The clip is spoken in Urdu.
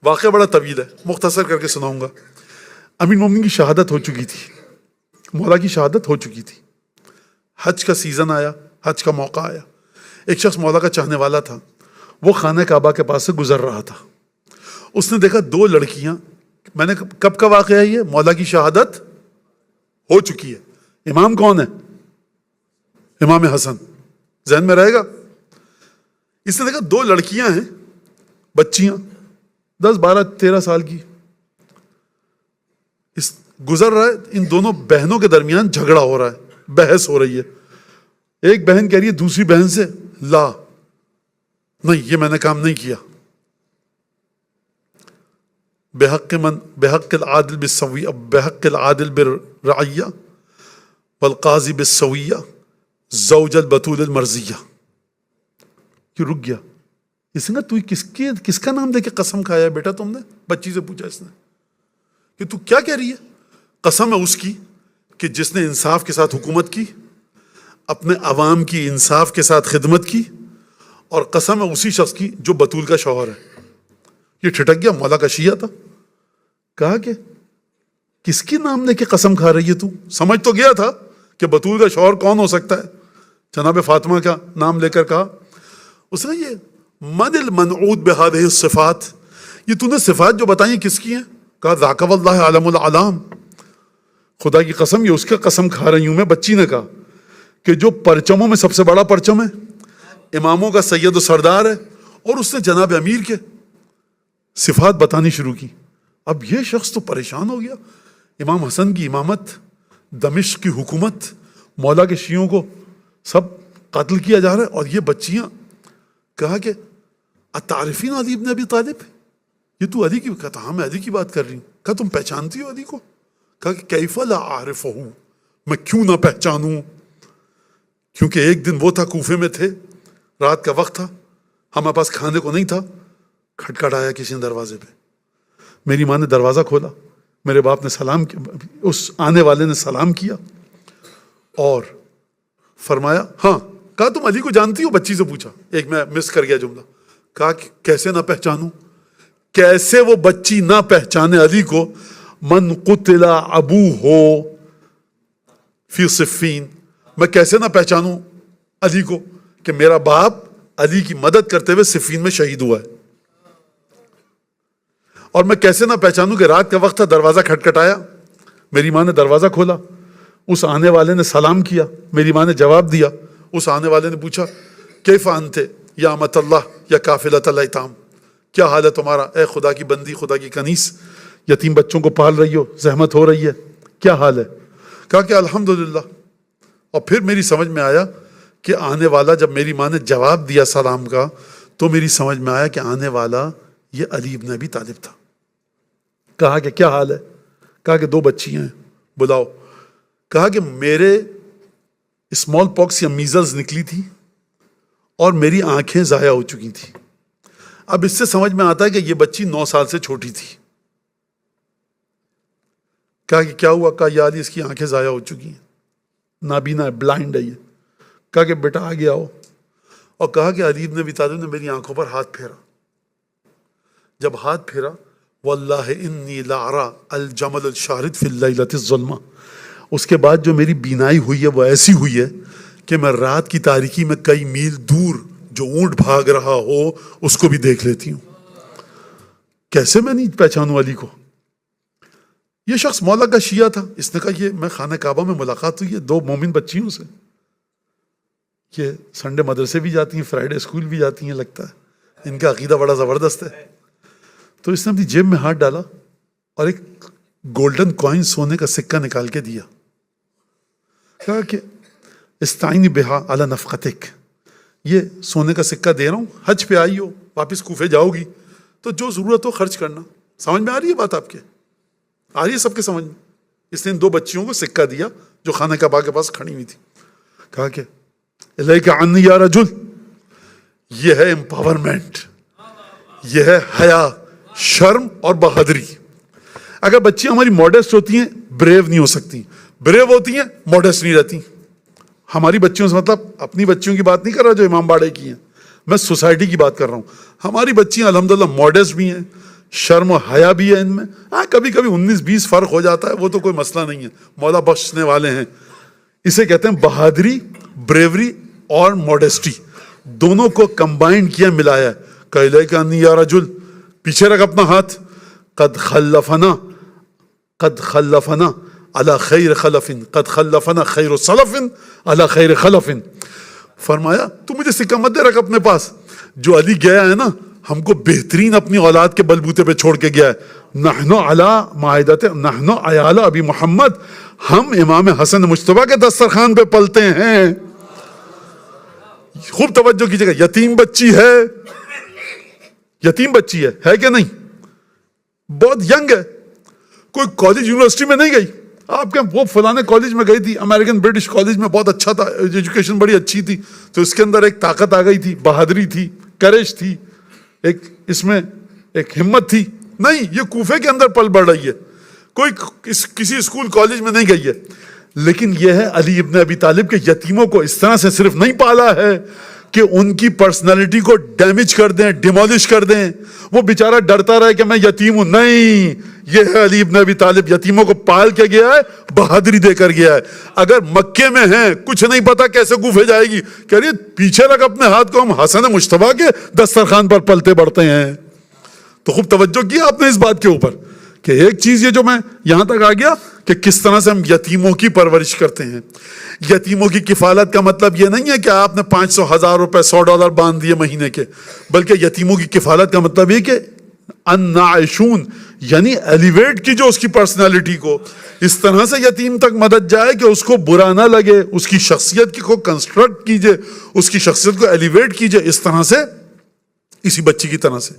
واقعہ بڑا طویل ہے، مختصر کر کے سناؤں گا۔ امیر المومنین کی شہادت ہو چکی تھی، مولا کی شہادت ہو چکی تھی، حج کا سیزن آیا، حج کا موقع آیا، ایک شخص مولا کا چاہنے والا تھا، وہ خانہ کعبہ کے پاس سے گزر رہا تھا، اس نے دیکھا دو لڑکیاں، میں نے کب کا واقعہ ہے یہ؟ مولا کی شہادت ہو چکی ہے، امام کون ہے؟ امام حسن، ذہن میں رہے گا۔ اس نے دیکھا دو لڑکیاں ہیں، بچیاں 10 12 13 سال کی، گزر رہا ہے، ان دونوں بہنوں کے درمیان جھگڑا ہو رہا ہے، بحث ہو رہی ہے، ایک بہن کہہ رہی ہے دوسری بہن سے لا نہیں یہ میں نے کام نہیں کیا، بحق العادل بالسویہ، بحق العادل بالرعیہ والقاضی بالسویہ زوج البتول المرضیہ۔ کیوں رک گیا؟ اس نے تو کس کا نام دے کے قسم کھایا ہے بیٹا تم نے؟ بچی سے پوچھا اس نے کہ تو کیا کہہ رہی ہے؟ قسم ہے اس کی کہ جس نے انصاف کے ساتھ حکومت کی، اپنے عوام کی انصاف کے ساتھ خدمت کی، اور قسم ہے اسی شخص کی جو بطول کا شوہر ہے۔ یہ ٹھٹک گیا، مولا کا شیعہ تھا، کہا کہ کس کی نام لے کے قسم کھا رہی ہے تو؟ سمجھ تو گیا تھا کہ بطول کا شوہر کون ہو سکتا ہے، جناب فاطمہ کا نام لے کر کہا۔ اس نے یہ من المنعوت بہذہ الصفات، یہ تو نے صفات جو بتائیں کس کی ہیں؟ کہا ذاک واللہ عالم العلام، خدا کی قسم یہ اس کا قسم کھا رہی ہوں میں۔ بچی نے کہا کہ جو پرچموں میں سب سے بڑا پرچم ہے، اماموں کا سید و سردار ہے، اور اس نے جناب امیر کے صفات بتانی شروع کی۔ اب یہ شخص تو پریشان ہو گیا، امام حسن کی امامت، دمشق کی حکومت، مولا کے شیعوں کو سب قتل کیا جا رہا ہے، اور یہ بچیاں۔ کہا کہ اتعرفین علی ابن ابی طالب، یہ تو علی کی؟ کہا ہاں میں علی کی بات کر رہی ہوں۔ کہا تم پہچانتی ہو علی کو؟ کہا کہ کیف لا اعرفہ، میں کیوں نہ پہچانوں، کیونکہ ایک دن وہ تھا کوفے میں تھے، رات کا وقت تھا، ہمارے پاس کھانے کو نہیں تھا، کھٹکھٹایا کسی نے دروازے پہ، میری ماں نے دروازہ کھولا، میرے باپ نے سلام کیا، اس آنے والے نے سلام کیا اور فرمایا ہاں۔ کہا تم علی کو جانتی ہو؟ بچی سے پوچھا، ایک میں مس کر گیا جملہ۔ کہا کہ کیسے نہ پہچانوں، کیسے وہ بچی نہ پہچانے علی کو؟ من قتل ابوہ فی صفین، میں کیسے نہ پہچانوں علی کو کہ میرا باپ علی کی مدد کرتے ہوئے صفین میں شہید ہوا ہے، اور میں کیسے نہ پہچانوں کہ رات کا وقت تھا، دروازہ کھٹکھٹایا، میری ماں نے دروازہ کھولا، اس آنے والے نے سلام کیا، میری ماں نے جواب دیا، اس آنے والے نے پوچھا کیف انت یا امۃ اللہ یا قافلۃ الایتام، کیا حال ہے تمہارا اے خدا کی بندی، خدا کی کنیس، یتیم بچوں کو پال رہی ہو، زحمت ہو رہی ہے، کیا حال ہے؟ کہا کہ الحمدللہ۔ اور پھر میری سمجھ میں آیا کہ آنے والا، جب میری ماں نے جواب دیا سلام کا، تو میری سمجھ میں آیا کہ آنے والا یہ علی ابن ابی طالب تھا۔ کہا کہ کیا حال ہے؟ کہا کہ 2 بچیاں ہیں، بلاؤ۔ کہا کہ میرے اسمال پاکس یا میزلز نکلی تھی اور میری آنکھیں ضائع ہو چکی تھی۔ اب اس سے سمجھ میں آتا ہے کہ یہ بچی 9 سال سے چھوٹی تھی۔ کہا کہ کیا ہوا؟ کہا یا علی اس کی آنکھیں ضائع ہو چکی ہیں، نابینا ہے، بلائنڈ ہے یہ۔ کہا کہ بیٹا آگے آؤ، اور کہا کہ علی ابن ابی طالب نے میری آنکھوں پر ہاتھ پھیرا، جب ہاتھ پھیرا واللہ انی لارا الجمل الشارد فی اللیلۃ الظلمہ، اس کے بعد جو میری بینائی ہوئی ہے وہ ایسی ہوئی ہے کہ میں رات کی تاریکی میں کئی میل دور جو اونٹ بھاگ رہا ہو اس کو بھی دیکھ لیتی ہوں۔ کیسے میں نہیں پہچانوں علی کو؟ یہ شخص مولا کا شیعہ تھا، اس نے کہا یہ میں خانہ کعبہ میں ملاقات ہوئی ہے 2 مومن بچیوں سے، یہ سنڈے مدرسے بھی جاتی ہیں، فرائیڈے اسکول بھی جاتی ہیں، لگتا ہے ان کا عقیدہ بڑا زبردست ہے۔ تو اس نے اپنی جیب میں ہاتھ ڈالا اور ایک گولڈن کوائن، سونے کا سکہ نکال کے دیا، کہا کہ استعینی بہا علی نفقتک، یہ سونے کا سکہ دے رہا ہوں، حج پہ آئی ہو، واپس کوفے جاؤ گی تو جو ضرورت ہو خرچ کرنا۔ سمجھ میں آ رہی ہے بات آپ کے؟ آ رہی ہے سب کے سمجھ میں؟ اس نے ان 2 بچیوں کو سکہ دیا جو خانہ کعبہ کے پاس کھڑی ہوئی تھی، کہا کہ الیک عنی یا رجل، یہ ہے امپاورمنٹ، یہ ہے حیا، شرم اور بہادری۔ اگر بچیاں ہماری موڈسٹ ہوتی ہیں بریو نہیں ہو سکتی، بریو ہوتی ہیں موڈسٹ نہیں رہتی۔ ہماری بچیوں سے مطلب اپنی بچیوں کی بات نہیں کر رہا جو امام باڑے کی ہیں، میں سوسائٹی کی بات کر رہا ہوں۔ ہماری بچیاں الحمدللہ موڈسٹ بھی ہیں، شرم و حیا بھی ہے ان میں. ہاں کبھی کبھی 19-20 فرق ہو جاتا ہے, وہ تو کوئی مسئلہ نہیں ہے, مولا بخشنے والے ہیں. اسے کہتے ہیں بہادری, بریوری اور موڈیسٹی, دونوں کو کمبائن کیا, ملایا. کہلے کا نہیں یا رجل, پیچھے رکھ اپنا ہاتھ. قد خلفنا علی خیر خلف, قد خلفنا خیر سلف علی خیر خلف. فرمایا تو مجھے سکہ مت دے رکھ اپنے پاس. جو علی گیا ہے نا, ہم کو بہترین اپنی اولاد کے بلبوتے پہ چھوڑ کے گیا ہے. نحنو علی معاہدت, نحنو عیال ابی محمد, ہم امام حسن مجتبیٰ کے دسترخوان پہ پلتے ہیں. خوب توجہ کیجیے گا. یتیم بچی ہے, یتیم بچی ہے کہ نہیں, بہت ینگ ہے, کوئی کالج یونیورسٹی میں نہیں گئی. آپ کے وہ فلانے کالج میں گئی تھی, امریکن برٹش کالج میں, بہت اچھا تھا, ایجوکیشن بڑی اچھی تھی, تو اس کے اندر ایک طاقت آ گئی تھی, بہادری تھی, کریج تھی, ایک اس میں ایک ہمت تھی. نہیں, یہ کوفے کے اندر پل بڑھ رہی ہے, کوئی کسی اسکول کالج میں نہیں گئی ہے. لیکن یہ ہے علی ابن ابی طالب کے یتیموں کو اس طرح سے صرف نہیں پالا ہے کہ ان کی پرسنالٹی کو ڈیمیج کر دیں, ڈیمولش کر دیں, وہ بیچارہ ڈرتا رہے کہ میں یتیم ہوں. نہیں, یہ ہے علی ابن ابی طالب, یتیموں کو پال کے گیا ہے, بہادری دے کر گیا ہے. اگر مکے میں ہیں, کچھ نہیں پتا کیسے کوفے جائے گی, کہہ رہی پیچھے رکھ اپنے ہاتھ کو, ہم حسن مجتبیٰ کے دسترخوان پر پلتے بڑھتے ہیں. تو خوب توجہ کیا آپ نے اس بات کے اوپر کہ ایک چیز یہ جو میں یہاں تک آ گیا کہ کس طرح سے ہم یتیموں کی پرورش کرتے ہیں. یتیموں کی کفالت کا مطلب یہ نہیں ہے کہ آپ نے 500 ہزار روپے $100 باندھ دیے مہینے کے, بلکہ یتیموں کی کفالت کا مطلب یہ کہ الناعشون, یعنی ایلیویٹ کی جو اس کی پرسنالٹی کو, اس طرح سے یتیم تک مدد جائے کہ اس کو برا نہ لگے, اس کی شخصیت کو کنسٹرکٹ کیجئے, اس کی شخصیت کو ایلیویٹ کیجئے, اس طرح سے, اسی بچی کی طرح سے.